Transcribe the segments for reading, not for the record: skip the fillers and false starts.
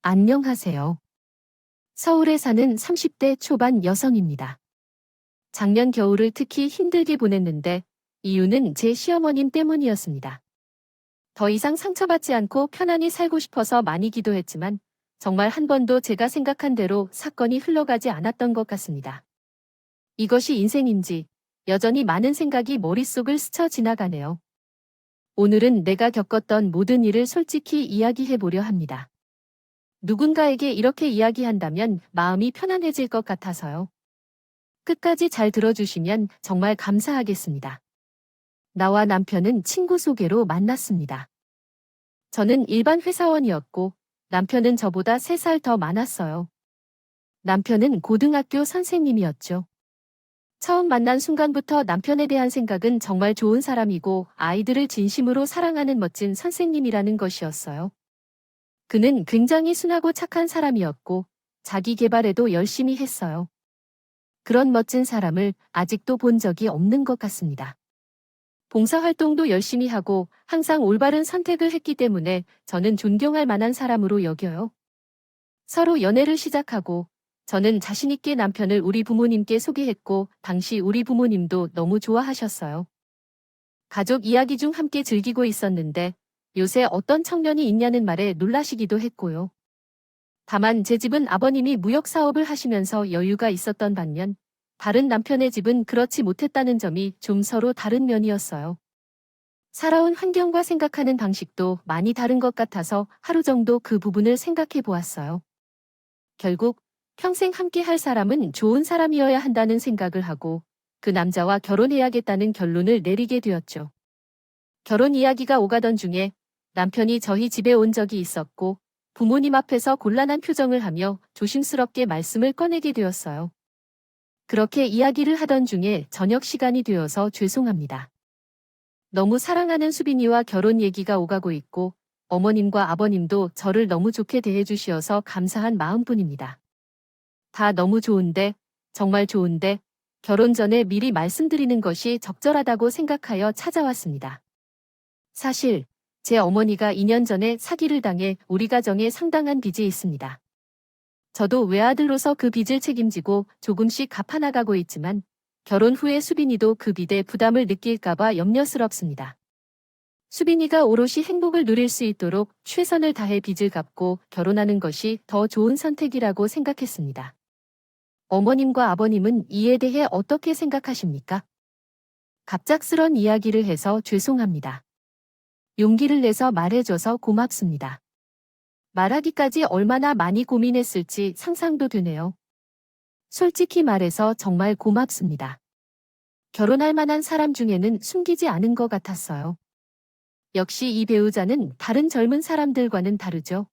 안녕하세요. 서울에 사는 30대 초반 여성입니다. 작년 겨울을 특히 힘들게 보냈는데 이유는 제 시어머님 때문이었습니다. 더 이상 상처받지 않고 편안히 살고 싶어서 많이 기도했지만 정말 한 번도 제가 생각한 대로 사건이 흘러가지 않았던 것 같습니다. 이것이 인생인지 여전히 많은 생각이 머릿속을 스쳐 지나가네요. 오늘은 내가 겪었던 모든 일을 솔직히 이야기해 보려 합니다. 누군가에게 이렇게 이야기한다면 마음이 편안해질 것 같아서요. 끝까지 잘 들어주시면 정말 감사하겠습니다. 나와 남편은 친구 소개로 만났습니다. 저는 일반 회사원이었고 남편은 저보다 3살 더 많았어요. 남편은 고등학교 선생님이었죠. 처음 만난 순간부터 남편에 대한 생각은 정말 좋은 사람이고 아이들을 진심으로 사랑하는 멋진 선생님이라는 것이었어요. 그는 굉장히 순하고 착한 사람이었고 자기 개발에도 열심히 했어요. 그런 멋진 사람을 아직도 본 적이 없는 것 같습니다. 봉사활동도 열심히 하고 항상 올바른 선택을 했기 때문에 저는 존경할 만한 사람으로 여겨요. 서로 연애를 시작하고 저는 자신있게 남편을 우리 부모님께 소개했고 당시 우리 부모님도 너무 좋아하셨어요. 가족 이야기 중 함께 즐기고 있었는데 요새 어떤 청년이 있냐는 말에 놀라시기도 했고요. 다만 제 집은 아버님이 무역 사업을 하시면서 여유가 있었던 반면 다른 남편의 집은 그렇지 못했다는 점이 좀 서로 다른 면이었어요. 살아온 환경과 생각하는 방식도 많이 다른 것 같아서 하루 정도 그 부분을 생각해 보았어요. 결국 평생 함께 할 사람은 좋은 사람이어야 한다는 생각을 하고 그 남자와 결혼해야겠다는 결론을 내리게 되었죠. 결혼 이야기가 오가던 중에 남편이 저희 집에 온 적이 있었고 부모님 앞에서 곤란한 표정을 하며 조심스럽게 말씀을 꺼내게 되었어요. 그렇게 이야기를 하던 중에 저녁 시간이 되어서 죄송합니다. 너무 사랑하는 수빈이와 결혼 얘기가 오가고 있고 어머님과 아버님도 저를 너무 좋게 대해주시어서 감사한 마음뿐입니다. 다 너무 좋은데, 정말 좋은데 결혼 전에 미리 말씀드리는 것이 적절하다고 생각하여 찾아왔습니다. 사실 제 어머니가 2년 전에 사기를 당해 우리 가정에 상당한 빚이 있습니다. 저도 외아들로서 그 빚을 책임지고 조금씩 갚아나가고 있지만 결혼 후에 수빈이도 그 빚에 부담을 느낄까봐 염려스럽습니다. 수빈이가 오롯이 행복을 누릴 수 있도록 최선을 다해 빚을 갚고 결혼하는 것이 더 좋은 선택이라고 생각했습니다. 어머님과 아버님은 이에 대해 어떻게 생각하십니까? 갑작스런 이야기를 해서 죄송합니다. 용기를 내서 말해줘서 고맙습니다. 말하기까지 얼마나 많이 고민했을지 상상도 되네요. 솔직히 말해서 정말 고맙습니다. 결혼할 만한 사람 중에는 숨기지 않은 것 같았어요. 역시 이 배우자는 다른 젊은 사람들과는 다르죠.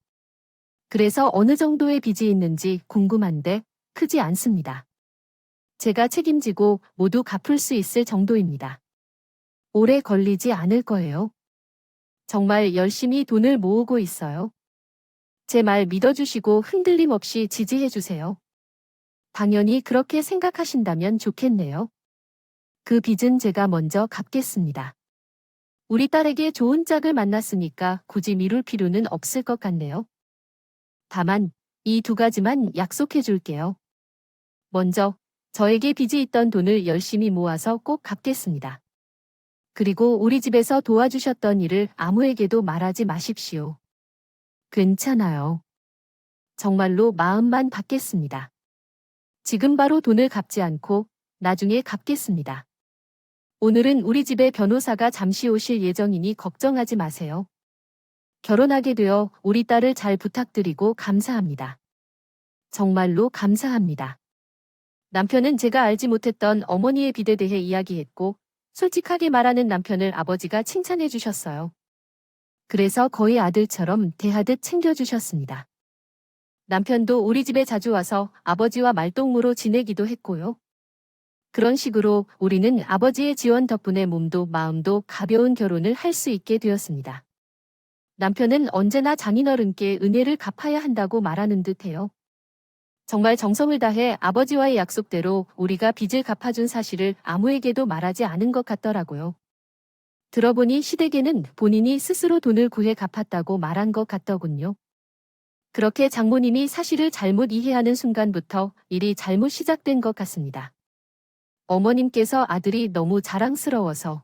그래서 어느 정도의 빚이 있는지 궁금한데 크지 않습니다. 제가 책임지고 모두 갚을 수 있을 정도입니다. 오래 걸리지 않을 거예요. 정말 열심히 돈을 모으고 있어요. 제 말 믿어주시고 흔들림 없이 지지해주세요. 당연히 그렇게 생각하신다면 좋겠네요. 그 빚은 제가 먼저 갚겠습니다. 우리 딸에게 좋은 짝을 만났으니까 굳이 미룰 필요는 없을 것 같네요. 다만 이 2가지만 약속해 줄게요. 먼저 저에게 빚이 있던 돈을 열심히 모아서 꼭 갚겠습니다. 그리고 우리 집에서 도와주셨던 일을 아무에게도 말하지 마십시오. 괜찮아요. 정말로 마음만 받겠습니다. 지금 바로 돈을 갚지 않고 나중에 갚겠습니다. 오늘은 우리 집에 변호사가 잠시 오실 예정이니 걱정하지 마세요. 결혼하게 되어 우리 딸을 잘 부탁드리고 감사합니다. 정말로 감사합니다. 남편은 제가 알지 못했던 어머니의 빚에 대해 이야기했고 솔직하게 말하는 남편을 아버지가 칭찬해 주셨어요. 그래서 거의 아들처럼 대하듯 챙겨주셨습니다. 남편도 우리 집에 자주 와서 아버지와 말동무로 지내기도 했고요. 그런 식으로 우리는 아버지의 지원 덕분에 몸도 마음도 가벼운 결혼을 할 수 있게 되었습니다. 남편은 언제나 장인어른께 은혜를 갚아야 한다고 말하는 듯해요. 정말 정성을 다해 아버지와의 약속대로 우리가 빚을 갚아준 사실을 아무에게도 말하지 않은 것 같더라고요. 들어보니 시댁에는 본인이 스스로 돈을 구해 갚았다고 말한 것 같더군요. 그렇게 장모님이 사실을 잘못 이해하는 순간부터 일이 잘못 시작된 것 같습니다. 어머님께서 아들이 너무 자랑스러워서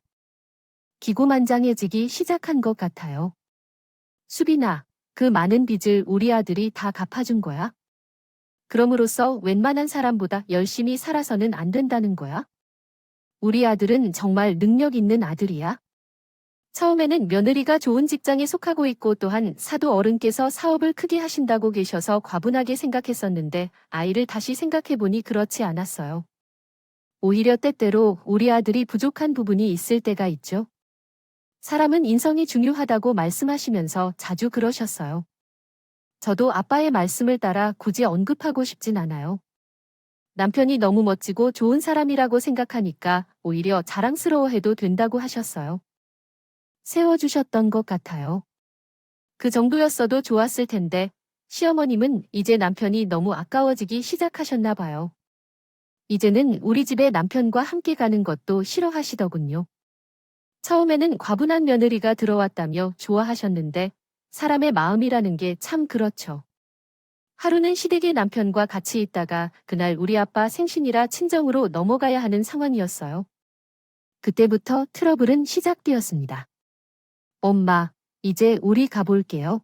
기고만장해지기 시작한 것 같아요. 수빈아, 그 많은 빚을 우리 아들이 다 갚아준 거야? 그럼으로써 웬만한 사람보다 열심히 살아서는 안 된다는 거야? 우리 아들은 정말 능력 있는 아들이야? 처음에는 며느리가 좋은 직장에 속하고 있고 또한 사도 어른께서 사업을 크게 하신다고 계셔서 과분하게 생각했었는데 아이를 다시 생각해보니 그렇지 않았어요. 오히려 때때로 우리 아들이 부족한 부분이 있을 때가 있죠. 사람은 인성이 중요하다고 말씀하시면서 자주 그러셨어요. 저도 아빠의 말씀을 따라 굳이 언급하고 싶진 않아요. 남편이 너무 멋지고 좋은 사람이라고 생각하니까 오히려 자랑스러워해도 된다고 하셨어요. 세워주셨던 것 같아요. 그 정도였어도 좋았을 텐데 시어머님은 이제 남편이 너무 아까워지기 시작하셨나 봐요. 이제는 우리 집에 남편과 함께 가는 것도 싫어하시더군요. 처음에는 과분한 며느리가 들어왔다며 좋아하셨는데 사람의 마음이라는 게 참 그렇죠. 하루는 시댁의 남편과 같이 있다가 그날 우리 아빠 생신이라 친정으로 넘어가야 하는 상황이었어요. 그때부터 트러블은 시작되었습니다. 엄마, 이제 우리 가볼게요.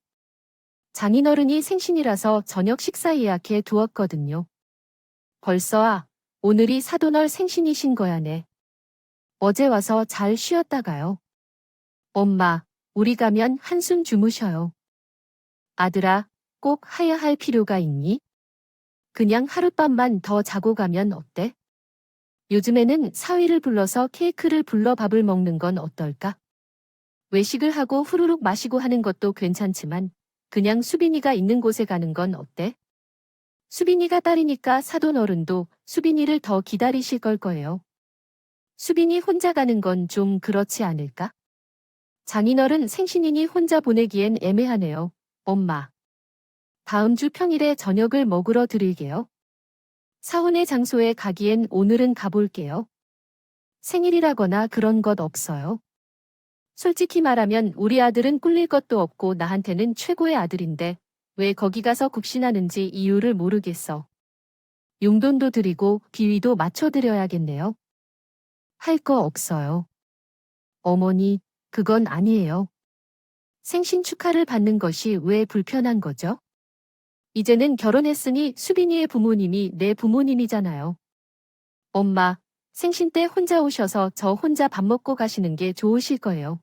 장인어른이 생신이라서 저녁 식사 예약해 두었거든요. 벌써야, 오늘이 사돈얼 생신이신 거야네. 어제 와서 잘 쉬었다 가요. 엄마, 우리 가면 한숨 주무셔요. 아들아, 꼭 하야 할 필요가 있니? 그냥 하룻밤만 더 자고 가면 어때? 요즘에는 사위를 불러서 케이크를 불러 밥을 먹는 건 어떨까? 외식을 하고 후루룩 마시고 하는 것도 괜찮지만 그냥 수빈이가 있는 곳에 가는 건 어때? 수빈이가 딸이니까 사돈 어른도 수빈이를 더 기다리실 걸 거예요. 수빈이 혼자 가는 건 좀 그렇지 않을까? 장인어른 생신이니 혼자 보내기엔 애매하네요. 엄마. 다음 주 평일에 저녁을 먹으러 드릴게요. 사혼의 장소에 가기엔 오늘은 가볼게요. 생일이라거나 그런 것 없어요. 솔직히 말하면 우리 아들은 꿀릴 것도 없고 나한테는 최고의 아들인데 왜 거기 가서 굽신하는지 이유를 모르겠어. 용돈도 드리고 비위도 맞춰드려야겠네요. 할 거 없어요. 어머니, 그건 아니에요. 생신 축하를 받는 것이 왜 불편한 거죠? 이제는 결혼했으니 수빈이의 부모님이 내 부모님이잖아요. 엄마, 생신 때 혼자 오셔서 저 혼자 밥 먹고 가시는 게 좋으실 거예요.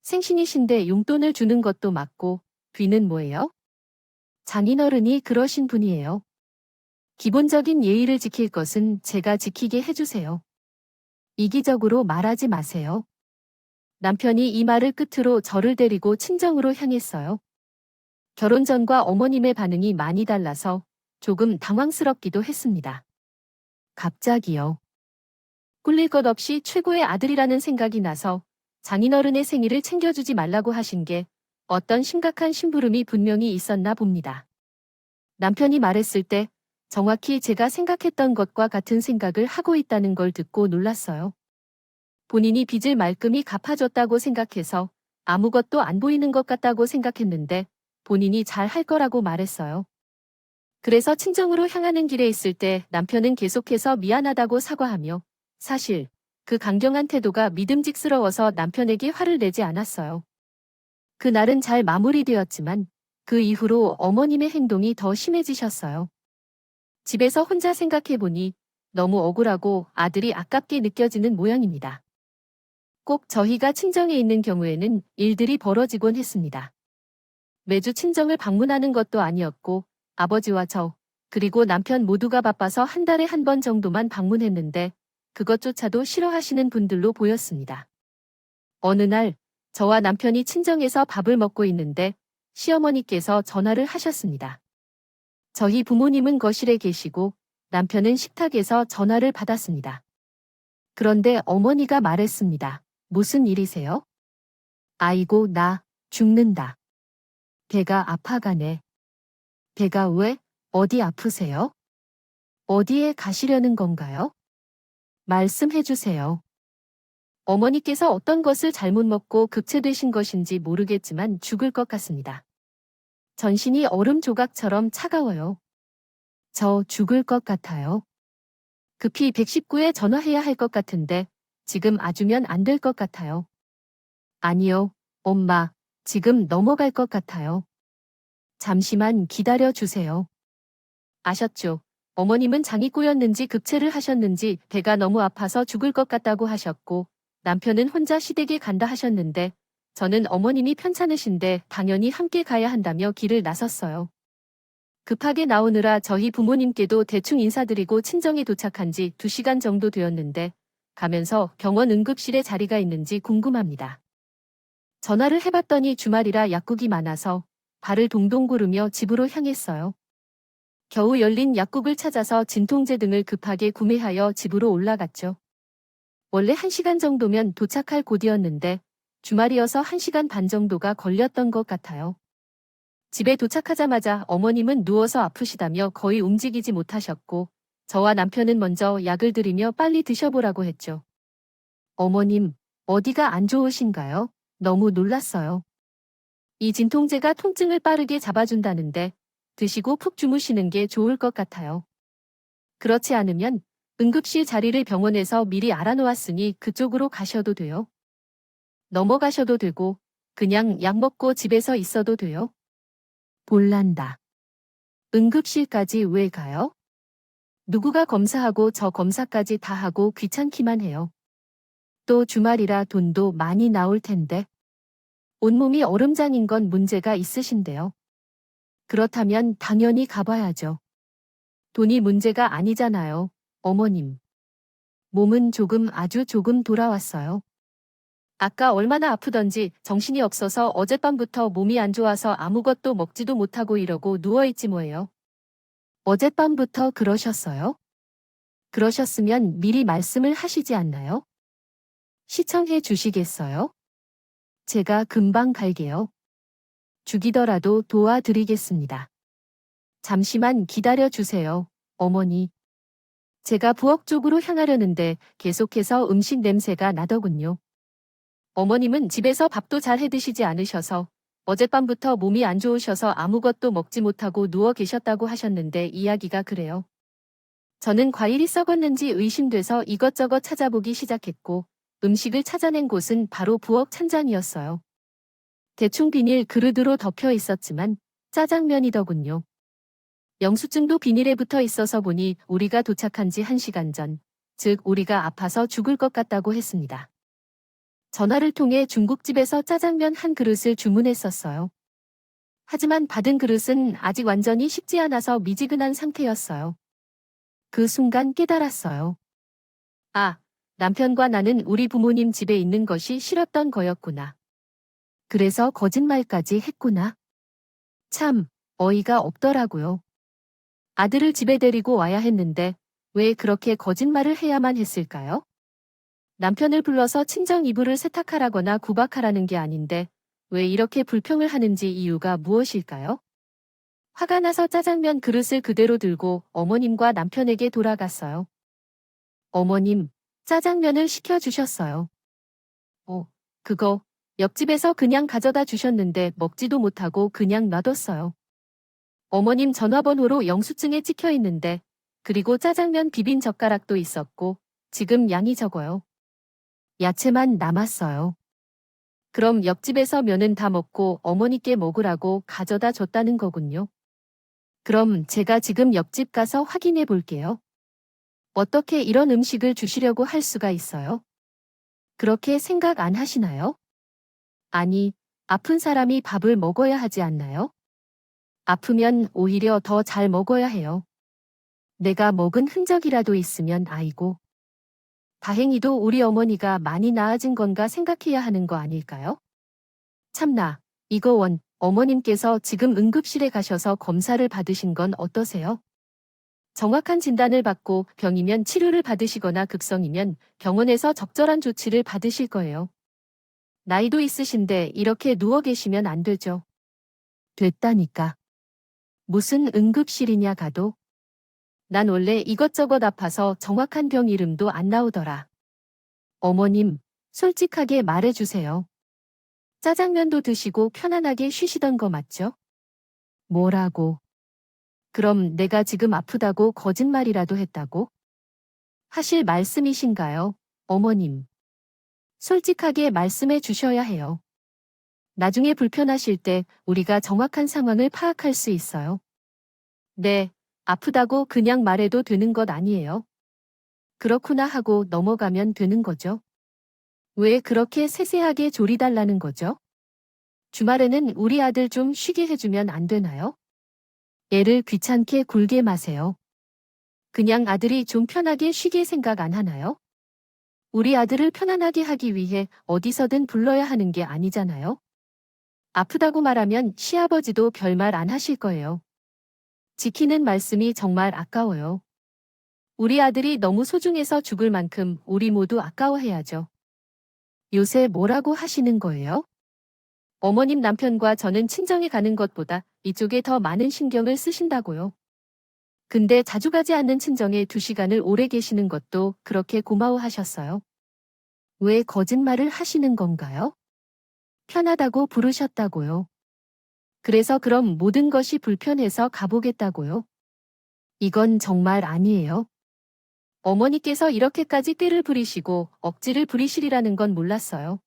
생신이신데 용돈을 주는 것도 맞고, 뒤는 뭐예요? 장인어른이 그러신 분이에요. 기본적인 예의를 지킬 것은 제가 지키게 해주세요. 이기적으로 말하지 마세요. 남편이 이 말을 끝으로 저를 데리고 친정으로 향했어요. 결혼 전과 어머님의 반응이 많이 달라서 조금 당황스럽기도 했습니다. 갑자기요. 꿀릴 것 없이 최고의 아들이라는 생각이 나서 장인어른의 생일을 챙겨주지 말라고 하신 게 어떤 심각한 심부름이 분명히 있었나 봅니다. 남편이 말했을 때 정확히 제가 생각했던 것과 같은 생각을 하고 있다는 걸 듣고 놀랐어요. 본인이 빚을 말끔히 갚아줬다고 생각해서 아무것도 안 보이는 것 같다고 생각했는데 본인이 잘 할 거라고 말했어요. 그래서 친정으로 향하는 길에 있을 때 남편은 계속해서 미안하다고 사과하며 사실 그 강경한 태도가 믿음직스러워서 남편에게 화를 내지 않았어요. 그날은 잘 마무리되었지만 그 이후로 어머님의 행동이 더 심해지셨어요. 집에서 혼자 생각해보니 너무 억울하고 아들이 아깝게 느껴지는 모양입니다. 꼭 저희가 친정에 있는 경우에는 일들이 벌어지곤 했습니다. 매주 친정을 방문하는 것도 아니었고 아버지와 저, 그리고 남편 모두가 바빠서 한 달에 한 번 정도만 방문했는데 그것조차도 싫어하시는 분들로 보였습니다. 어느 날 저와 남편이 친정에서 밥을 먹고 있는데 시어머니께서 전화를 하셨습니다. 저희 부모님은 거실에 계시고 남편은 식탁에서 전화를 받았습니다. 그런데 어머니가 말했습니다. 무슨 일이세요? 아이고, 나 죽는다. 배가 아파가네. 배가 왜? 어디 아프세요? 어디에 가시려는 건가요? 말씀해 주세요. 어머니께서 어떤 것을 잘못 먹고 급체되신 것인지 모르겠지만 죽을 것 같습니다. 전신이 얼음 조각처럼 차가워요. 저 죽을 것 같아요. 급히 119에 전화해야 할 것 같은데 지금 아주면 안 될 것 같아요. 아니요, 엄마. 지금 넘어갈 것 같아요. 잠시만 기다려 주세요. 아셨죠? 어머님은 장이 꼬였는지 급체를 하셨는지 배가 너무 아파서 죽을 것 같다고 하셨고 남편은 혼자 시댁에 간다 하셨는데 저는 어머님이 편찮으신데 당연히 함께 가야 한다며 길을 나섰어요. 급하게 나오느라 저희 부모님께도 대충 인사드리고 친정에 도착한 지 2시간 정도 되었는데 가면서 병원 응급실에 자리가 있는지 궁금합니다. 전화를 해봤더니 주말이라 약국이 많아서 발을 동동 구르며 집으로 향했어요. 겨우 열린 약국을 찾아서 진통제 등을 급하게 구매하여 집으로 올라갔죠. 원래 1시간 정도면 도착할 곳이었는데 주말이어서 1시간 반 정도가 걸렸던 것 같아요. 집에 도착하자마자 어머님은 누워서 아프시다며 거의 움직이지 못하셨고 저와 남편은 먼저 약을 드리며 빨리 드셔보라고 했죠. 어머님, 어디가 안 좋으신가요? 너무 놀랐어요. 이 진통제가 통증을 빠르게 잡아준다는데 드시고 푹 주무시는 게 좋을 것 같아요. 그렇지 않으면 응급실 자리를 병원에서 미리 알아놓았으니 그쪽으로 가셔도 돼요. 넘어가셔도 되고 그냥 약 먹고 집에서 있어도 돼요. 볼란다. 응급실까지 왜 가요? 누구가 검사하고 저 검사까지 다 하고 귀찮기만 해요. 또 주말이라 돈도 많이 나올 텐데. 온몸이 얼음장인 건 문제가 있으신데요. 그렇다면 당연히 가봐야죠. 돈이 문제가 아니잖아요, 어머님. 몸은 조금 아주 조금 돌아왔어요. 아까 얼마나 아프던지 정신이 없어서 어젯밤부터 몸이 안 좋아서 아무것도 먹지도 못하고 이러고 누워있지 뭐예요. 어젯밤부터 그러셨어요? 그러셨으면 미리 말씀을 하시지 않나요? 시청해 주시겠어요? 제가 금방 갈게요. 죽이더라도 도와드리겠습니다. 잠시만 기다려 주세요, 어머니. 제가 부엌 쪽으로 향하려는데 계속해서 음식 냄새가 나더군요. 어머님은 집에서 밥도 잘 해드시지 않으셔서 어젯밤부터 몸이 안 좋으셔서 아무것도 먹지 못하고 누워 계셨다고 하셨는데 이야기가 그래요. 저는 과일이 썩었는지 의심돼서 이것저것 찾아보기 시작했고 음식을 찾아낸 곳은 바로 부엌 찬장이었어요. 대충 비닐 그릇으로 덮여 있었지만 짜장면이더군요. 영수증도 비닐에 붙어 있어서 보니 우리가 도착한 지 1시간 전, 즉 우리가 아파서 죽을 것 같다고 했습니다. 전화를 통해 중국집에서 짜장면 한 그릇을 주문했었어요. 하지만 받은 그릇은 아직 완전히 식지 않아서 미지근한 상태였어요. 그 순간 깨달았어요. 아, 남편과 나는 우리 부모님 집에 있는 것이 싫었던 거였구나. 그래서 거짓말까지 했구나. 참, 어이가 없더라고요. 아들을 집에 데리고 와야 했는데 왜 그렇게 거짓말을 해야만 했을까요? 남편을 불러서 친정 이불을 세탁하라거나 구박하라는 게 아닌데 왜 이렇게 불평을 하는지 이유가 무엇일까요? 화가 나서 짜장면 그릇을 그대로 들고 어머님과 남편에게 돌아갔어요. 어머님, 짜장면을 시켜주셨어요. 그거 옆집에서 그냥 가져다 주셨는데 먹지도 못하고 그냥 놔뒀어요. 어머님 전화번호로 영수증에 찍혀 있는데 그리고 짜장면 비빈 젓가락도 있었고 지금 양이 적어요. 야채만 남았어요. 그럼 옆집에서 면은 다 먹고 어머니께 먹으라고 가져다 줬다는 거군요. 그럼 제가 지금 옆집 가서 확인해 볼게요. 어떻게 이런 음식을 주시려고 할 수가 있어요? 그렇게 생각 안 하시나요? 아니, 아픈 사람이 밥을 먹어야 하지 않나요? 아프면 오히려 더 잘 먹어야 해요. 내가 먹은 흔적이라도 있으면 아이고. 다행히도 우리 어머니가 많이 나아진 건가 생각해야 하는 거 아닐까요? 참나, 이거 어머님께서 지금 응급실에 가셔서 검사를 받으신 건 어떠세요? 정확한 진단을 받고 병이면 치료를 받으시거나 극성이면 병원에서 적절한 조치를 받으실 거예요. 나이도 있으신데 이렇게 누워 계시면 안 되죠. 됐다니까. 무슨 응급실이냐 가도. 난 원래 이것저것 아파서 정확한 병 이름도 안 나오더라. 어머님, 솔직하게 말해주세요. 짜장면도 드시고 편안하게 쉬시던 거 맞죠? 뭐라고? 그럼 내가 지금 아프다고 거짓말이라도 했다고? 하실 말씀이신가요, 어머님? 솔직하게 말씀해 주셔야 해요. 나중에 불편하실 때 우리가 정확한 상황을 파악할 수 있어요. 네, 아프다고 그냥 말해도 되는 것 아니에요. 그렇구나 하고 넘어가면 되는 거죠. 왜 그렇게 세세하게 조리달라는 거죠? 주말에는 우리 아들 좀 쉬게 해주면 안 되나요? 애를 귀찮게 굴게 마세요. 그냥 아들이 좀 편하게 쉬게 생각 안 하나요? 우리 아들을 편안하게 하기 위해 어디서든 불러야 하는 게 아니잖아요. 아프다고 말하면 시아버지도 별말 안 하실 거예요. 지키는 말씀이 정말 아까워요. 우리 아들이 너무 소중해서 죽을 만큼 우리 모두 아까워해야죠. 요새 뭐라고 하시는 거예요? 어머님 남편과 저는 친정에 가는 것보다 이쪽에 더 많은 신경을 쓰신다고요. 근데 자주 가지 않는 친정에 2시간을 오래 계시는 것도 그렇게 고마워하셨어요. 왜 거짓말을 하시는 건가요? 편하다고 부르셨다고요. 그래서 그럼 모든 것이 불편해서 가보겠다고요. 이건 정말 아니에요. 어머니께서 이렇게까지 떼를 부리시고 억지를 부리시리라는 건 몰랐어요.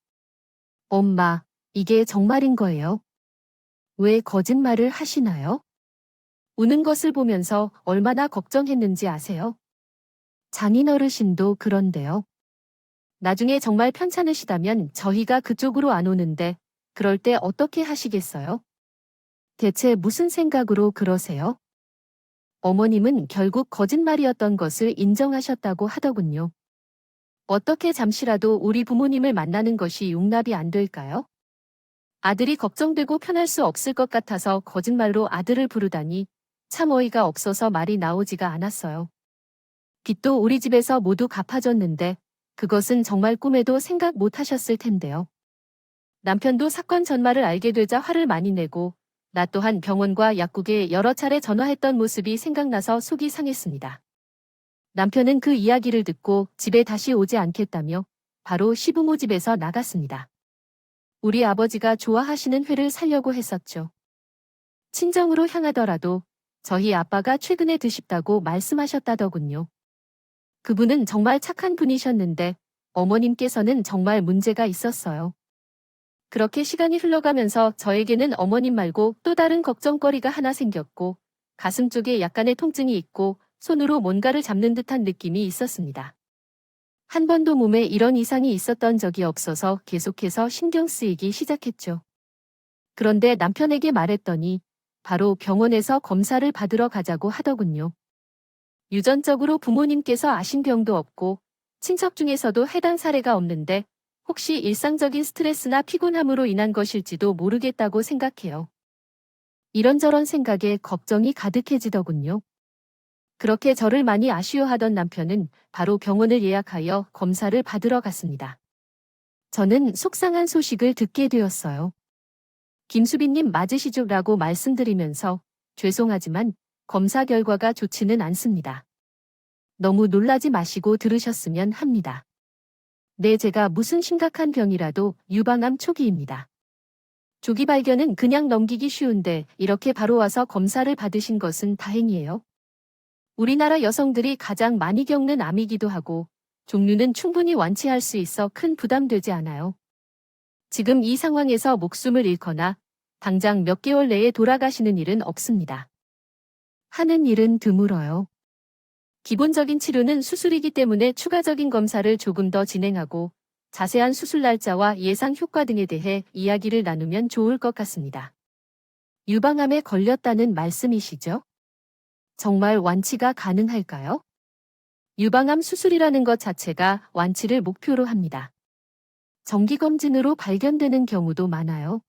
엄마, 이게 정말인 거예요? 왜 거짓말을 하시나요? 우는 것을 보면서 얼마나 걱정했는지 아세요? 장인어르신도 그런데요. 나중에 정말 편찮으시다면 저희가 그쪽으로 안 오는데 그럴 때 어떻게 하시겠어요? 대체 무슨 생각으로 그러세요? 어머님은 결국 거짓말이었던 것을 인정하셨다고 하더군요. 어떻게 잠시라도 우리 부모님을 만나는 것이 용납이 안 될까요? 아들이 걱정되고 편할 수 없을 것 같아서 거짓말로 아들을 부르다니 참 어이가 없어서 말이 나오지가 않았어요. 빚도 우리 집에서 모두 갚아줬는데 그것은 정말 꿈에도 생각 못 하셨을 텐데요. 남편도 사건 전말을 알게 되자 화를 많이 내고 나 또한 병원과 약국에 여러 차례 전화했던 모습이 생각나서 속이 상했습니다. 남편은 그 이야기를 듣고 집에 다시 오지 않겠다며 바로 시부모 집에서 나갔습니다. 우리 아버지가 좋아하시는 회를 사려고 했었죠. 친정으로 향하더라도 저희 아빠가 최근에 드십다고 말씀하셨다더군요. 그분은 정말 착한 분이셨는데 어머님께서는 정말 문제가 있었어요. 그렇게 시간이 흘러가면서 저에게는 어머님 말고 또 다른 걱정거리가 하나 생겼고 가슴 쪽에 약간의 통증이 있고 손으로 뭔가를 잡는 듯한 느낌이 있었습니다. 한 번도 몸에 이런 이상이 있었던 적이 없어서 계속해서 신경 쓰이기 시작했죠. 그런데 남편에게 말했더니 바로 병원에서 검사를 받으러 가자고 하더군요. 유전적으로 부모님께서 아신 병도 없고 친척 중에서도 해당 사례가 없는데 혹시 일상적인 스트레스나 피곤함으로 인한 것일지도 모르겠다고 생각해요. 이런저런 생각에 걱정이 가득해지더군요. 그렇게 저를 많이 아쉬워하던 남편은 바로 병원을 예약하여 검사를 받으러 갔습니다. 저는 속상한 소식을 듣게 되었어요. 김수빈님 맞으시죠? 라고 말씀드리면서 죄송하지만 검사 결과가 좋지는 않습니다. 너무 놀라지 마시고 들으셨으면 합니다. 네, 제가 무슨 심각한 병이라도 유방암 초기입니다. 조기 발견은 그냥 넘기기 쉬운데 이렇게 바로 와서 검사를 받으신 것은 다행이에요. 우리나라 여성들이 가장 많이 겪는 암이기도 하고 종류는 충분히 완치할 수 있어 큰 부담되지 않아요. 지금 이 상황에서 목숨을 잃거나 당장 몇 개월 내에 돌아가시는 일은 없습니다. 하는 일은 드물어요. 기본적인 치료는 수술이기 때문에 추가적인 검사를 조금 더 진행하고 자세한 수술 날짜와 예상 효과 등에 대해 이야기를 나누면 좋을 것 같습니다. 유방암에 걸렸다는 말씀이시죠? 정말 완치가 가능할까요? 유방암 수술이라는 것 자체가 완치를 목표로 합니다. 정기검진으로 발견되는 경우도 많아요.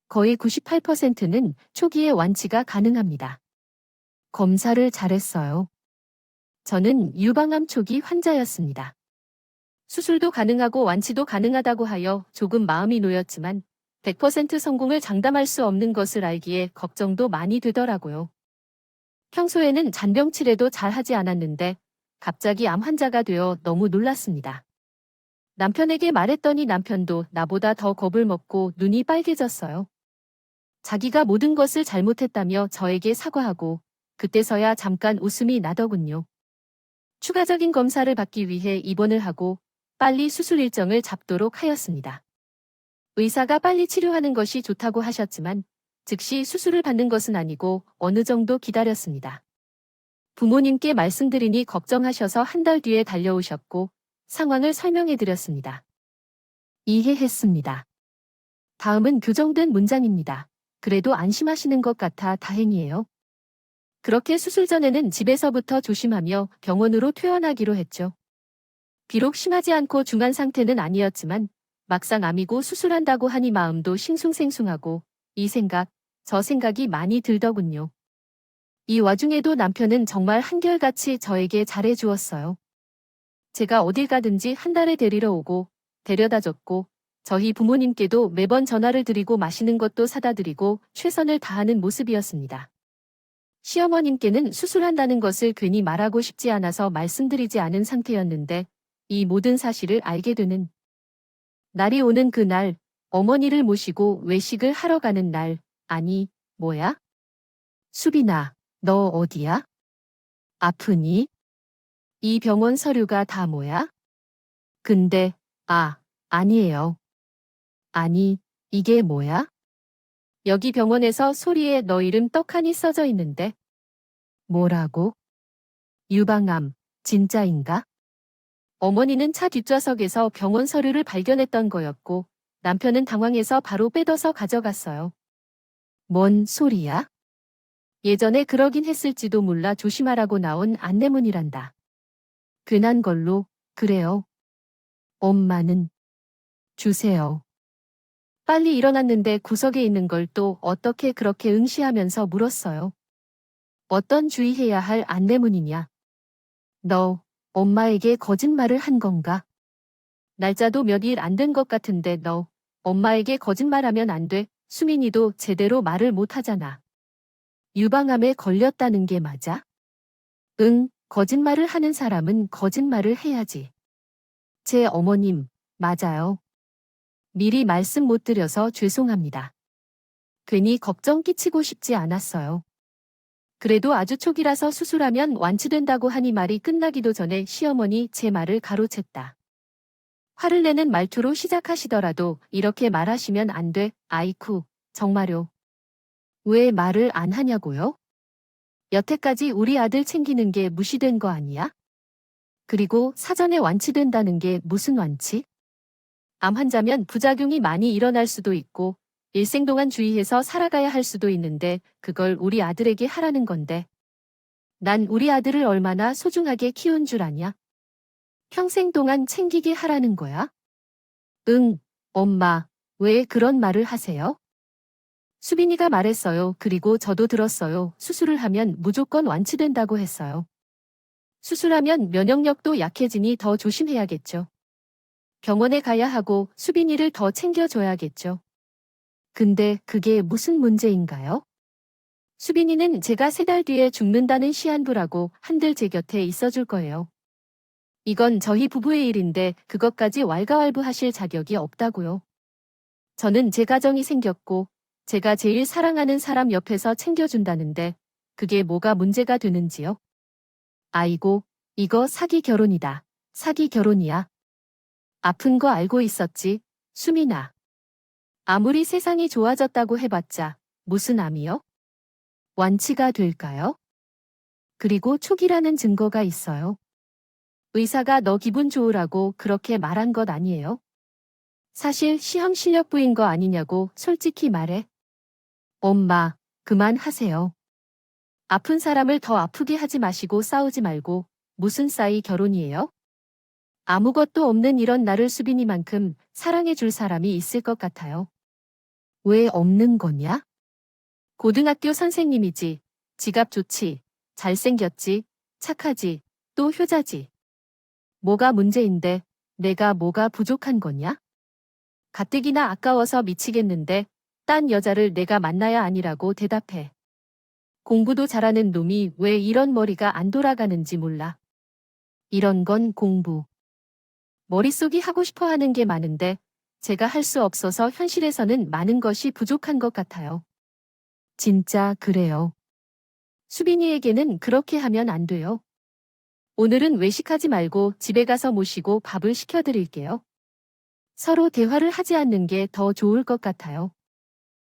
거의 98%는 초기에 완치가 가능합니다. 검사를 잘했어요. 저는 유방암 초기 환자였습니다. 수술도 가능하고 완치도 가능하다고 하여 조금 마음이 놓였지만 100% 성공을 장담할 수 없는 것을 알기에 걱정도 많이 되더라고요. 평소에는 잔병 치레도 잘 하지 않았는데 갑자기 암 환자가 되어 너무 놀랐습니다. 남편에게 말했더니 남편도 나보다 더 겁을 먹고 눈이 빨개졌어요. 자기가 모든 것을 잘못했다며 저에게 사과하고 그때서야 잠깐 웃음이 나더군요. 추가적인 검사를 받기 위해 입원을 하고 빨리 수술 일정을 잡도록 하였습니다. 의사가 빨리 치료하는 것이 좋다고 하셨지만 즉시 수술을 받는 것은 아니고 어느 정도 기다렸습니다. 부모님께 말씀드리니 걱정하셔서 한 달 뒤에 달려오셨고 상황을 설명해드렸습니다. 이해했습니다. 다음은 교정된 문장입니다. 그래도 안심하시는 것 같아 다행이에요. 그렇게 수술 전에는 집에서부터 조심하며 병원으로 퇴원하기로 했죠. 비록 심하지 않고 중한 상태는 아니었지만 막상 암이고 수술한다고 하니 마음도 싱숭생숭하고 이 생각, 저 생각이 많이 들더군요. 이 와중에도 남편은 정말 한결같이 저에게 잘해주었어요. 제가 어딜 가든지 한 달에 데리러 오고 데려다줬고 저희 부모님께도 매번 전화를 드리고 맛있는 것도 사다 드리고 최선을 다하는 모습이었습니다. 시어머님께는 수술한다는 것을 괜히 말하고 싶지 않아서 말씀드리지 않은 상태였는데 이 모든 사실을 알게 되는 날이 오는 그날, 어머니를 모시고 외식을 하러 가는 날, 아니, 뭐야? 수빈아, 너 어디야? 아프니? 이 병원 서류가 다 뭐야? 근데, 아니에요. 아니, 이게 뭐야? 여기 병원에서 소리에 너 이름 떡하니 써져 있는데. 뭐라고? 유방암, 진짜인가? 어머니는 차 뒷좌석에서 병원 서류를 발견했던 거였고 남편은 당황해서 바로 빼둬서 가져갔어요. 뭔 소리야? 예전에 그러긴 했을지도 몰라 조심하라고 나온 안내문이란다. 괜한 걸로, 그래요. 엄마는 주세요. 빨리 일어났는데 구석에 있는 걸 또 어떻게 그렇게 응시하면서 물었어요. 어떤 주의해야 할 안내문이냐? 너 엄마에게 거짓말을 한 건가? 날짜도 몇 일 안 된 것 같은데 너 엄마에게 거짓말하면 안 돼. 수민이도 제대로 말을 못 하잖아. 유방암에 걸렸다는 게 맞아? 응, 거짓말을 하는 사람은 거짓말을 해야지. 제 어머님, 맞아요. 미리 말씀 못 드려서 죄송합니다. 괜히 걱정 끼치고 싶지 않았어요. 그래도 아주 초기라서 수술하면 완치된다고 하니 말이 끝나기도 전에 시어머니 제 말을 가로챘다. 화를 내는 말투로 시작하시더라도 이렇게 말하시면 안 돼. 아이쿠, 정말요. 왜 말을 안 하냐고요? 여태까지 우리 아들 챙기는 게 무시된 거 아니야? 그리고 사전에 완치된다는 게 무슨 완치? 암 환자면 부작용이 많이 일어날 수도 있고 일생 동안 주의해서 살아가야 할 수도 있는데 그걸 우리 아들에게 하라는 건데. 난 우리 아들을 얼마나 소중하게 키운 줄 아냐? 평생 동안 챙기게 하라는 거야? 응, 엄마, 왜 그런 말을 하세요? 수빈이가 말했어요. 그리고 저도 들었어요. 수술을 하면 무조건 완치된다고 했어요. 수술하면 면역력도 약해지니 더 조심해야겠죠. 병원에 가야 하고 수빈이를 더 챙겨줘야겠죠. 근데 그게 무슨 문제인가요? 수빈이는 제가 3달 뒤에 죽는다는 시한부라고 한들 제 곁에 있어줄 거예요. 이건 저희 부부의 일인데 그것까지 왈가왈부하실 자격이 없다고요. 저는 제 가정이 생겼고 제가 제일 사랑하는 사람 옆에서 챙겨준다는데 그게 뭐가 문제가 되는지요? 아이고, 이거 사기 결혼이다. 사기 결혼이야. 아픈 거 알고 있었지, 수민아. 아무리 세상이 좋아졌다고 해봤자 무슨 암이요? 완치가 될까요? 그리고 초기라는 증거가 있어요. 의사가 너 기분 좋으라고 그렇게 말한 것 아니에요? 사실 시험 실력 부인 거 아니냐고 솔직히 말해. 엄마, 그만하세요. 아픈 사람을 더 아프게 하지 마시고 싸우지 말고 무슨 싸이 결혼이에요? 아무것도 없는 이런 나를 수빈이만큼 사랑해줄 사람이 있을 것 같아요. 왜 없는 거냐? 고등학교 선생님이지, 지갑 좋지, 잘생겼지, 착하지, 또 효자지. 뭐가 문제인데 내가 뭐가 부족한 거냐? 가뜩이나 아까워서 미치겠는데 딴 여자를 내가 만나야 아니라고 대답해. 공부도 잘하는 놈이 왜 이런 머리가 안 돌아가는지 몰라. 이런 건 공부. 머릿속이 하고 싶어 하는 게 많은데 제가 할 수 없어서 현실에서는 많은 것이 부족한 것 같아요. 진짜 그래요. 수빈이에게는 그렇게 하면 안 돼요. 오늘은 외식하지 말고 집에 가서 모시고 밥을 시켜드릴게요. 서로 대화를 하지 않는 게 더 좋을 것 같아요.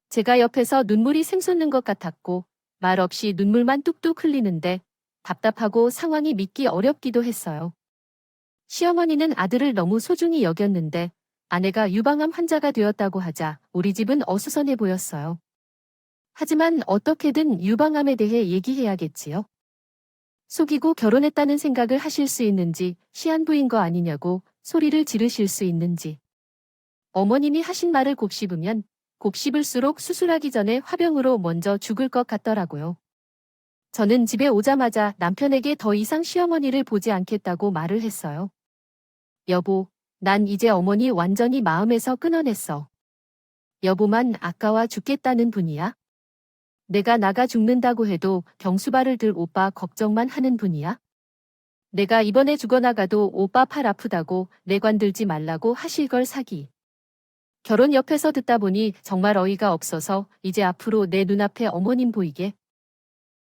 제가 옆에서 눈물이 샘솟는 것 같았고 말 없이 눈물만 뚝뚝 흘리는데 답답하고 상황이 믿기 어렵기도 했어요. 시어머니는 아들을 너무 소중히 여겼는데 아내가 유방암 환자가 되었다고 하자 우리 집은 어수선해 보였어요. 하지만 어떻게든 유방암에 대해 얘기해야겠지요. 속이고 결혼했다는 생각을 하실 수 있는지 시한부인 거 아니냐고 소리를 지르실 수 있는지. 어머님이 하신 말을 곱씹으면 곱씹을수록 수술하기 전에 화병으로 먼저 죽을 것 같더라고요. 저는 집에 오자마자 남편에게 더 이상 시어머니를 보지 않겠다고 말을 했어요. 여보, 난 이제 어머니 완전히 마음에서 끊어냈어. 여보만 아까워 죽겠다는 분이야? 내가 나가 죽는다고 해도 경수발을 들 오빠 걱정만 하는 분이야? 내가 이번에 죽어나가도 오빠 팔 아프다고 내관 들지 말라고 하실 걸 사기. 결혼 옆에서 듣다 보니 정말 어이가 없어서 이제 앞으로 내 눈앞에 어머님 보이게.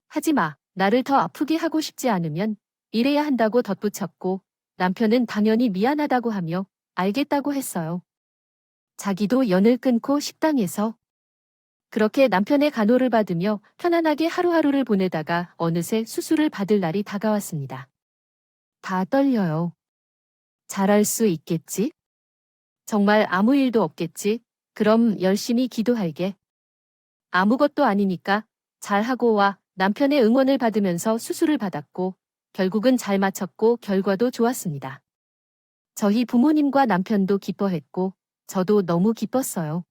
하지 마. 나를 더 아프게 하고 싶지 않으면 이래야 한다고 덧붙였고 남편은 당연히 미안하다고 하며 알겠다고 했어요. 자기도 연을 끊고 식당에서 그렇게 남편의 간호를 받으며 편안하게 하루하루를 보내다가 어느새 수술을 받을 날이 다가왔습니다. 다 떨려요. 잘할 수 있겠지? 정말 아무 일도 없겠지? 그럼 열심히 기도할게. 아무것도 아니니까 잘하고 와. 남편의 응원을 받으면서 수술을 받았고 결국은 잘 마쳤고 결과도 좋았습니다. 저희 부모님과 남편도 기뻐했고 저도 너무 기뻤어요.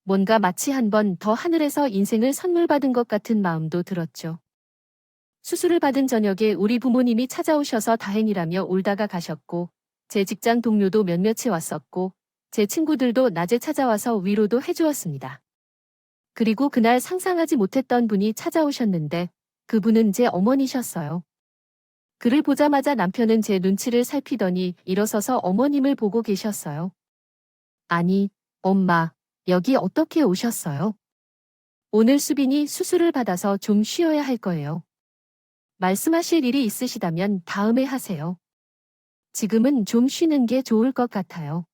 뭔가 마치 한 번 더 하늘에서 인생을 선물 받은 것 같은 마음도 들었죠. 수술을 받은 저녁에 우리 부모님이 찾아오셔서 다행이라며 울다가 가셨고 제 직장 동료도 몇몇이 왔었고 제 친구들도 낮에 찾아와서 위로도 해주었습니다. 그리고 그날 상상하지 못했던 분이 찾아오셨는데 그분은 제 어머니셨어요. 그를 보자마자 남편은 제 눈치를 살피더니 일어서서 어머님을 보고 계셨어요. 아니, 엄마, 여기 어떻게 오셨어요? 오늘 수빈이 수술을 받아서 좀 쉬어야 할 거예요. 말씀하실 일이 있으시다면 다음에 하세요. 지금은 좀 쉬는 게 좋을 것 같아요.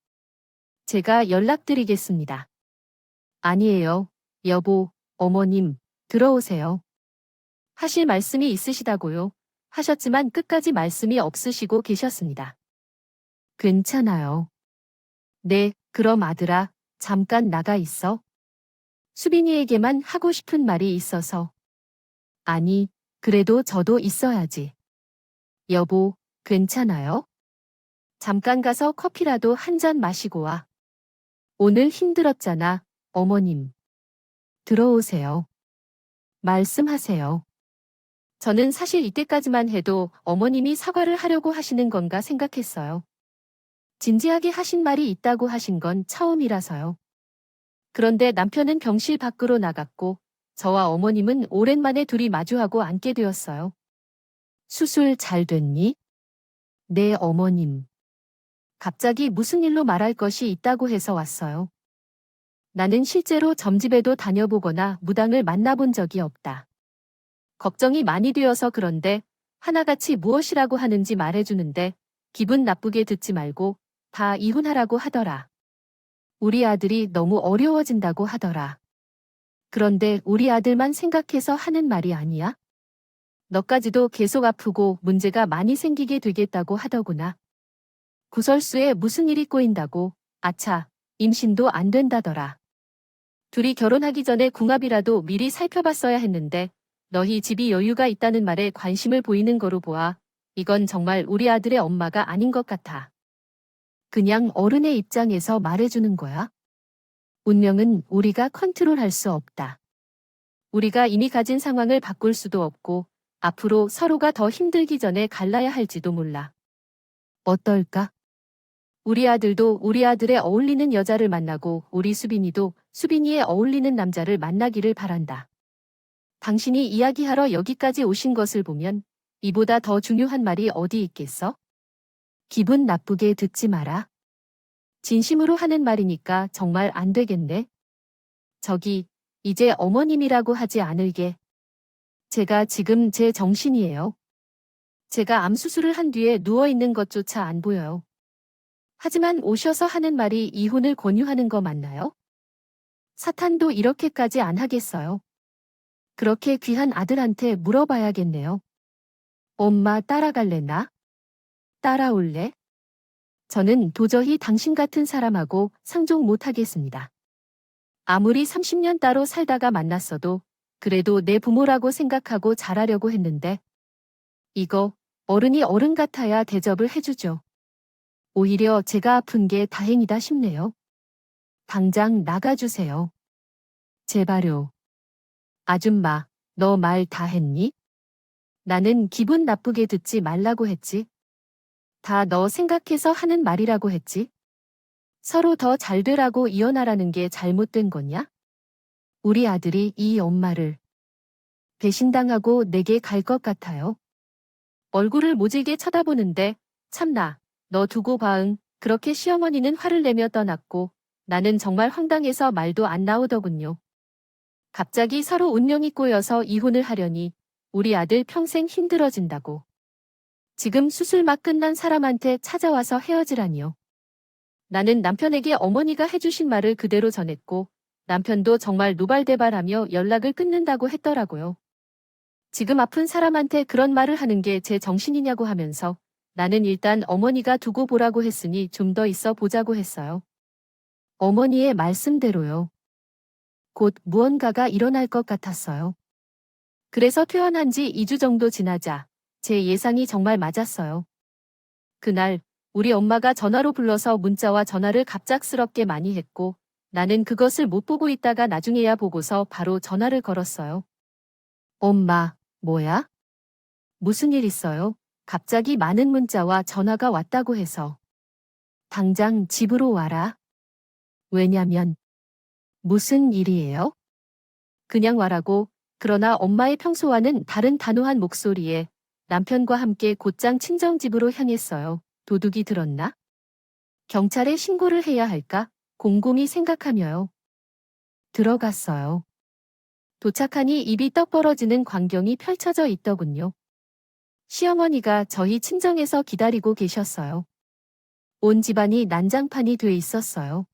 제가 연락드리겠습니다. 아니에요. 여보, 어머님, 들어오세요. 하실 말씀이 있으시다고요. 하셨지만 끝까지 말씀이 없으시고 계셨습니다. 괜찮아요. 네, 그럼 아들아, 잠깐 나가 있어. 수빈이에게만 하고 싶은 말이 있어서. 아니, 그래도 저도 있어야지. 여보, 괜찮아요? 잠깐 가서 커피라도 한 잔 마시고 와. 오늘 힘들었잖아, 어머님. 들어오세요. 말씀하세요. 저는 사실 이때까지만 해도 어머님이 사과를 하려고 하시는 건가 생각했어요. 진지하게 하신 말이 있다고 하신 건 처음이라서요. 그런데 남편은 병실 밖으로 나갔고 저와 어머님은 오랜만에 둘이 마주하고 앉게 되었어요. 수술 잘 됐니? 네, 어머님. 갑자기 무슨 일로 말할 것이 있다고 해서 왔어요. 나는 실제로 점집에도 다녀보거나 무당을 만나본 적이 없다. 걱정이 많이 되어서 그런데 하나같이 무엇이라고 하는지 말해주는데 기분 나쁘게 듣지 말고 다 이혼하라고 하더라. 우리 아들이 너무 어려워진다고 하더라. 그런데 우리 아들만 생각해서 하는 말이 아니야? 너까지도 계속 아프고 문제가 많이 생기게 되겠다고 하더구나. 구설수에 무슨 일이 꼬인다고, 아차, 임신도 안 된다더라. 둘이 결혼하기 전에 궁합이라도 미리 살펴봤어야 했는데 너희 집이 여유가 있다는 말에 관심을 보이는 거로 보아 이건 정말 우리 아들의 엄마가 아닌 것 같아. 그냥 어른의 입장에서 말해주는 거야. 운명은 우리가 컨트롤할 수 없다. 우리가 이미 가진 상황을 바꿀 수도 없고 앞으로 서로가 더 힘들기 전에 갈라야 할지도 몰라. 어떨까? 우리 아들도 우리 아들에 어울리는 여자를 만나고 우리 수빈이도 수빈이에 어울리는 남자를 만나기를 바란다. 당신이 이야기하러 여기까지 오신 것을 보면 이보다 더 중요한 말이 어디 있겠어? 기분 나쁘게 듣지 마라. 진심으로 하는 말이니까 정말 안 되겠네. 저기, 이제 어머님이라고 하지 않을게. 제가 지금 제 정신이에요. 제가 암 수술을 한 뒤에 누워있는 것조차 안 보여요. 하지만 오셔서 하는 말이 이혼을 권유하는 거 맞나요? 사탄도 이렇게까지 안 하겠어요. 그렇게 귀한 아들한테 물어봐야겠네요. 엄마 따라갈래나? 따라올래? 저는 도저히 당신 같은 사람하고 상종 못하겠습니다. 아무리 30년 따로 살다가 만났어도 그래도 내 부모라고 생각하고 잘하려고 했는데 이거 어른이 어른 같아야 대접을 해주죠. 오히려 제가 아픈 게 다행이다 싶네요. 당장 나가주세요. 제발요. 아줌마, 너 말 다 했니? 나는 기분 나쁘게 듣지 말라고 했지. 다 너 생각해서 하는 말이라고 했지. 서로 더 잘 되라고 이혼하라는 게 잘못된 거냐? 우리 아들이 이 엄마를 배신당하고 내게 갈 것 같아요. 얼굴을 모질게 쳐다보는데 참나, 너 두고 봐응. 그렇게 시어머니는 화를 내며 떠났고 나는 정말 황당해서 말도 안 나오더군요. 갑자기 서로 운명이 꼬여서 이혼을 하려니 우리 아들 평생 힘들어진다고. 지금 수술 막 끝난 사람한테 찾아와서 헤어지라니요. 나는 남편에게 어머니가 해주신 말을 그대로 전했고 남편도 정말 노발대발하며 연락을 끊는다고 했더라고요. 지금 아픈 사람한테 그런 말을 하는 게 제 정신이냐고 하면서 나는 일단 어머니가 두고 보라고 했으니 좀 더 있어 보자고 했어요. 어머니의 말씀대로요. 곧 무언가가 일어날 것 같았어요. 그래서 퇴원한 지 2주 정도 지나자 제 예상이 정말 맞았어요. 그날 우리 엄마가 전화로 불러서 문자와 전화를 갑작스럽게 많이 했고 나는 그것을 못 보고 있다가 나중에야 보고서 바로 전화를 걸었어요. 엄마, 뭐야? 무슨 일 있어요? 갑자기 많은 문자와 전화가 왔다고 해서. 당장 집으로 와라. 왜냐면 무슨 일이에요? 그냥 와라고. 그러나 엄마의 평소와는 다른 단호한 목소리에 남편과 함께 곧장 친정집으로 향했어요. 도둑이 들었나? 경찰에 신고를 해야 할까? 곰곰이 생각하며요. 들어갔어요. 도착하니 입이 떡 벌어지는 광경이 펼쳐져 있더군요. 시어머니가 저희 친정에서 기다리고 계셨어요. 온 집안이 난장판이 돼 있었어요.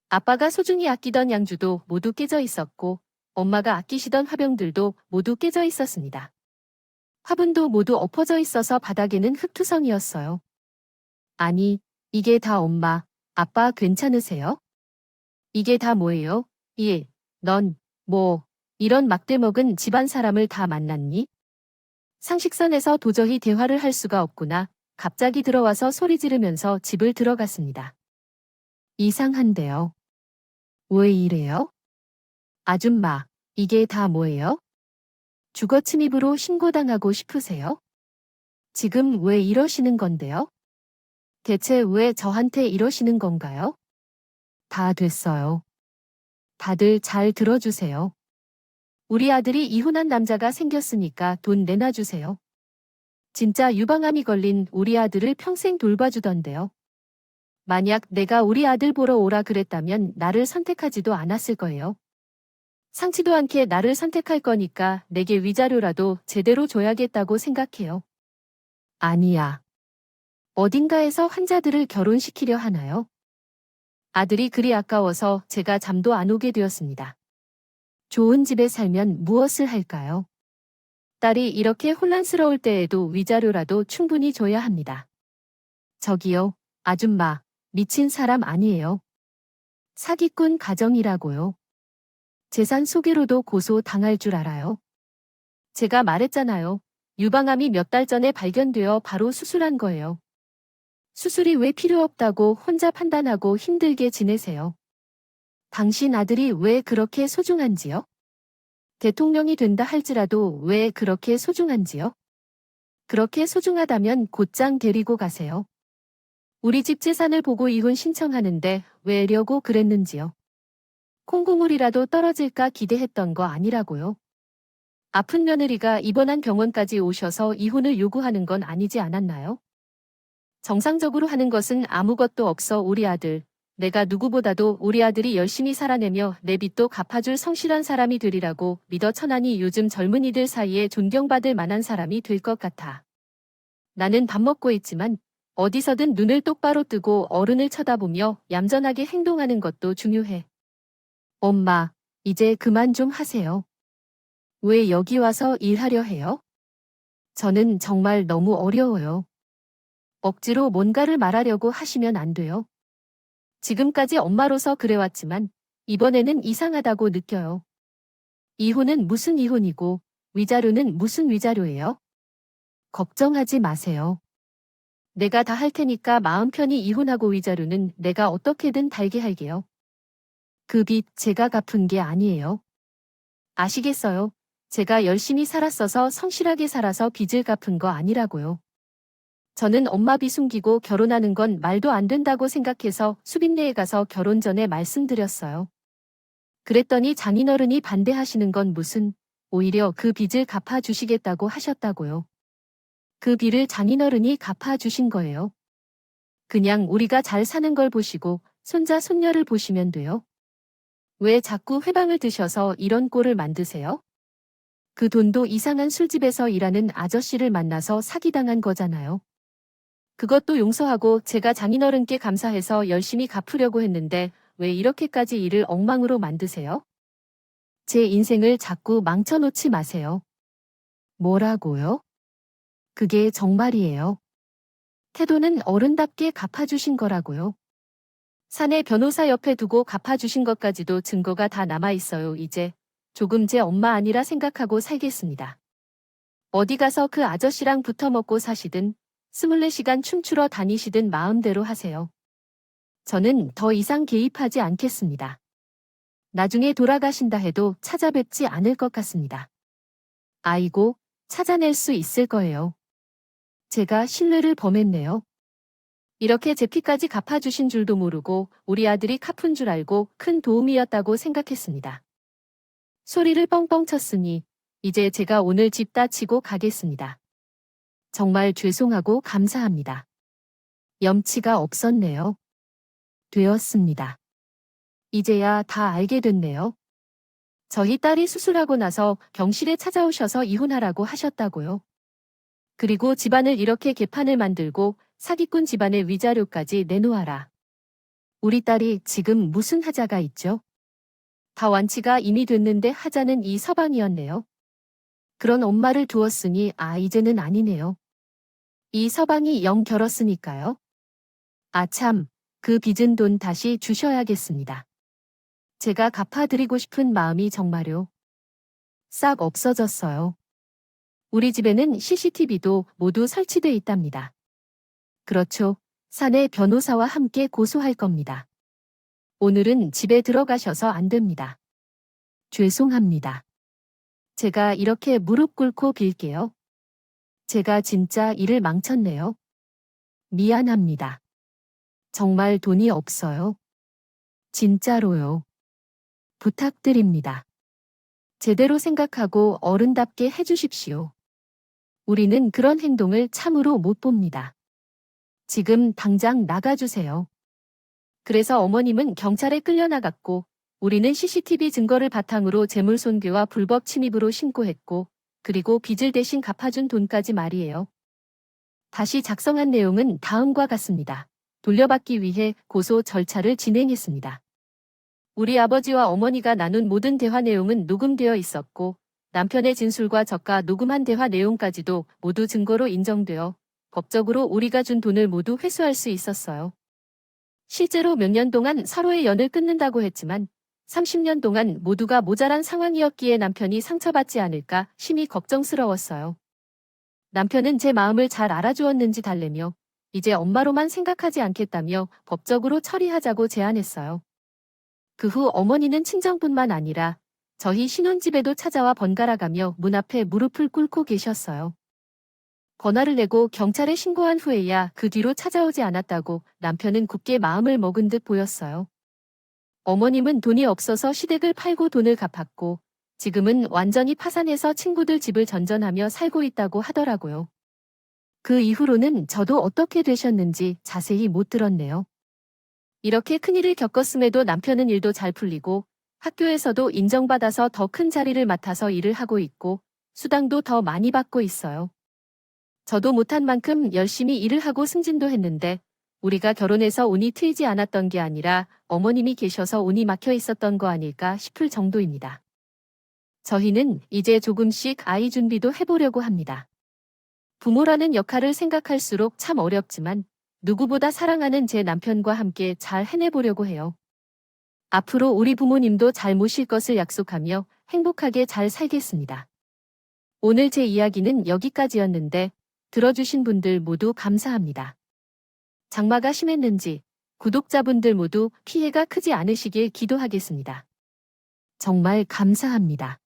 아빠가 소중히 아끼던 양주도 모두 깨져 있었고 엄마가 아끼시던 화병들도 모두 깨져 있었습니다. 화분도 모두 엎어져 있어서 바닥에는 흙투성이었어요. 아니, 이게 다 엄마, 아빠 괜찮으세요? 이게 다 뭐예요? 넌, 뭐, 이런 막대 먹은 집안 사람을 다 만났니? 상식선에서 도저히 대화를 할 수가 없구나. 갑자기 들어와서 소리 지르면서 집을 들어갔습니다. 이상한데요. 왜 이래요? 아줌마, 이게 다 뭐예요? 주거침입으로 신고당하고 싶으세요? 지금 왜 이러시는 건데요? 대체 왜 저한테 이러시는 건가요? 다 됐어요. 다들 잘 들어주세요. 우리 아들이 이혼한 남자가 생겼으니까 돈 내놔주세요. 진짜 유방암이 걸린 우리 아들을 평생 돌봐주던데요. 만약 내가 우리 아들 보러 오라 그랬다면 나를 선택하지도 않았을 거예요. 상치도 않게 나를 선택할 거니까 내게 위자료라도 제대로 줘야겠다고 생각해요. 아니야. 어딘가에서 환자들을 결혼시키려 하나요? 아들이 그리 아까워서 제가 잠도 안 오게 되었습니다. 좋은 집에 살면 무엇을 할까요? 딸이 이렇게 혼란스러울 때에도 위자료라도 충분히 줘야 합니다. 저기요, 아줌마, 미친 사람 아니에요. 사기꾼 가정이라고요. 재산 소개로도 고소 당할 줄 알아요. 제가 말했잖아요. 유방암이 몇 달 전에 발견되어 바로 수술한 거예요. 수술이 왜 필요 없다고 혼자 판단하고 힘들게 지내세요. 당신 아들이 왜 그렇게 소중한지요? 대통령이 된다 할지라도 왜 그렇게 소중한지요? 그렇게 소중하다면 곧장 데리고 가세요. 우리 집 재산을 보고 이혼 신청하는데 왜려고 그랬는지요? 콩고물이라도 떨어질까 기대했던 거 아니라고요. 아픈 며느리가 입원한 병원까지 오셔서 이혼을 요구하는 건 아니지 않았나요? 정상적으로 하는 것은 아무것도 없어 우리 아들, 내가 누구보다도 우리 아들이 열심히 살아내며 내 빚도 갚아줄 성실한 사람이 되리라고 믿어 천안이 요즘 젊은이들 사이에 존경받을 만한 사람이 될 것 같아. 나는 밥 먹고 있지만 어디서든 눈을 똑바로 뜨고 어른을 쳐다보며 얌전하게 행동하는 것도 중요해. 엄마, 이제 그만 좀 하세요. 왜 여기 와서 일하려 해요? 저는 정말 너무 어려워요. 억지로 뭔가를 말하려고 하시면 안 돼요. 지금까지 엄마로서 그래왔지만 이번에는 이상하다고 느껴요. 이혼은 무슨 이혼이고 위자료는 무슨 위자료예요? 걱정하지 마세요. 내가 다 할 테니까 마음 편히 이혼하고 위자료는 내가 어떻게든 달게 할게요. 그 빚 제가 갚은 게 아니에요. 아시겠어요? 제가 열심히 살았어서 성실하게 살아서 빚을 갚은 거 아니라고요. 저는 엄마 빚 숨기고 결혼하는 건 말도 안 된다고 생각해서 수빈네에 가서 결혼 전에 말씀드렸어요. 그랬더니 장인어른이 반대하시는 건 무슨, 오히려 그 빚을 갚아주시겠다고 하셨다고요. 그 빚을 장인어른이 갚아주신 거예요. 그냥 우리가 잘 사는 걸 보시고 손자 손녀를 보시면 돼요. 왜 자꾸 회방을 드셔서 이런 꼴을 만드세요? 그 돈도 이상한 술집에서 일하는 아저씨를 만나서 사기당한 거잖아요. 그것도 용서하고 제가 장인어른께 감사해서 열심히 갚으려고 했는데 왜 이렇게까지 일을 엉망으로 만드세요? 제 인생을 자꾸 망쳐놓지 마세요. 뭐라고요? 그게 정말이에요. 태도는 어른답게 갚아주신 거라고요. 사내 변호사 옆에 두고 갚아주신 것까지도 증거가 다 남아있어요. 이제 조금 제 엄마 아니라 생각하고 살겠습니다. 어디 가서 그 아저씨랑 붙어먹고 사시든 24시간 춤추러 다니시든 마음대로 하세요. 저는 더 이상 개입하지 않겠습니다. 나중에 돌아가신다 해도 찾아뵙지 않을 것 같습니다. 아이고, 찾아낼 수 있을 거예요. 제가 신뢰를 범했네요. 이렇게 제 피까지 갚아주신 줄도 모르고 우리 아들이 카푼 줄 알고 큰 도움이었다고 생각했습니다. 소리를 뻥뻥 쳤으니 이제 제가 오늘 집 다 치고 가겠습니다. 정말 죄송하고 감사합니다. 염치가 없었네요. 되었습니다. 이제야 다 알게 됐네요. 저희 딸이 수술하고 나서 병실에 찾아오셔서 이혼하라고 하셨다고요. 그리고 집안을 이렇게 개판을 만들고 사기꾼 집안의 위자료까지 내놓아라. 우리 딸이 지금 무슨 하자가 있죠? 다 완치가 이미 됐는데 하자는 이 서방이었네요. 그런 엄마를 두었으니 이제는 아니네요. 이 서방이 영 결었으니까요. 참, 그 빚은 돈 다시 주셔야겠습니다. 제가 갚아드리고 싶은 마음이 정말요. 싹 없어졌어요. 우리 집에는 CCTV도 모두 설치돼 있답니다. 그렇죠. 사내 변호사와 함께 고소할 겁니다. 오늘은 집에 들어가셔서 안 됩니다. 죄송합니다. 제가 이렇게 무릎 꿇고 빌게요. 제가 진짜 일을 망쳤네요. 미안합니다. 정말 돈이 없어요. 진짜로요. 부탁드립니다. 제대로 생각하고 어른답게 해주십시오. 우리는 그런 행동을 참으로 못 봅니다. 지금 당장 나가주세요. 그래서 어머님은 경찰에 끌려나갔고 우리는 CCTV 증거를 바탕으로 재물손괴와 불법 침입으로 신고했고 그리고 빚을 대신 갚아준 돈까지 말이에요. 다시 작성한 내용은 다음과 같습니다. 돌려받기 위해 고소 절차를 진행했습니다. 우리 아버지와 어머니가 나눈 모든 대화 내용은 녹음되어 있었고 남편의 진술과 저가 녹음한 대화 내용까지도 모두 증거로 인정되어 법적으로 우리가 준 돈을 모두 회수할 수 있었어요. 실제로 몇 년 동안 서로의 연을 끊는다고 했지만 30년 동안 모두가 모자란 상황이었기에 남편이 상처받지 않을까 심히 걱정스러웠어요. 남편은 제 마음을 잘 알아주었는지 달래며 이제 엄마로만 생각하지 않겠다며 법적으로 처리하자고 제안했어요. 그 후 어머니는 친정뿐만 아니라 저희 신혼집에도 찾아와 번갈아가며 문 앞에 무릎을 꿇고 계셨어요. 번화를 내고 경찰에 신고한 후에야 그 뒤로 찾아오지 않았다고 남편은 굳게 마음을 먹은 듯 보였어요. 어머님은 돈이 없어서 시댁을 팔고 돈을 갚았고 지금은 완전히 파산해서 친구들 집을 전전하며 살고 있다고 하더라고요. 그 이후로는 저도 어떻게 되셨는지 자세히 못 들었네요. 이렇게 큰일을 겪었음에도 남편은 일도 잘 풀리고 학교에서도 인정받아서 더 큰 자리를 맡아서 일을 하고 있고 수당도 더 많이 받고 있어요. 저도 못한 만큼 열심히 일을 하고 승진도 했는데 우리가 결혼해서 운이 트이지 않았던 게 아니라 어머님이 계셔서 운이 막혀 있었던 거 아닐까 싶을 정도입니다. 저희는 이제 조금씩 아이 준비도 해보려고 합니다. 부모라는 역할을 생각할수록 참 어렵지만 누구보다 사랑하는 제 남편과 함께 잘 해내보려고 해요. 앞으로 우리 부모님도 잘 모실 것을 약속하며 행복하게 잘 살겠습니다. 오늘 제 이야기는 여기까지였는데 들어주신 분들 모두 감사합니다. 장마가 심했는지 구독자분들 모두 피해가 크지 않으시길 기도하겠습니다. 정말 감사합니다.